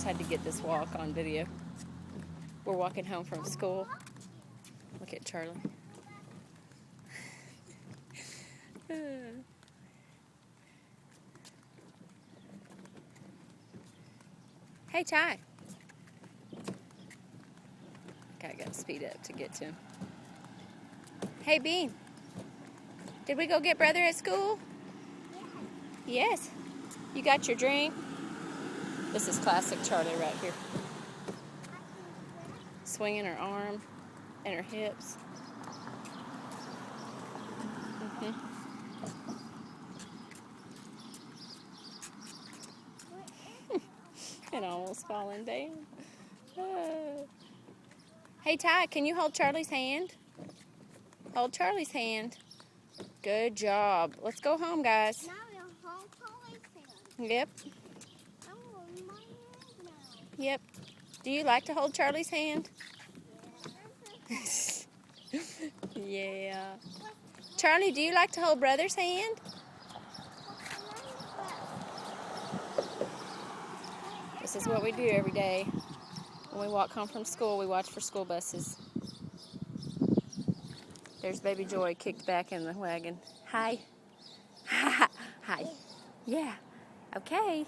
just had to get this walk on video. We're walking home from school. Look at Charlie. Hey, Ty. Okay, I gotta speed up to get to him. Hey, Bean. Did we go get brother at school? Yes. You got your drink? This is classic Charlie right here. Swinging her arm and her hips. And almost falling down. Hey, Ty, can you hold Charlie's hand? Hold Charlie's hand. Good job. Let's go home, guys. Now we'll hold Charlie's hand. Yep. I'm holding my hand now. Yep. Do you like to hold Charlie's hand? Yeah. Charlie, do you like to hold brother's hand? This is what we do every day. When we walk home from school, we watch for school buses. There's baby Joy kicked back in the wagon. Hi. Hi. Yeah. Okay.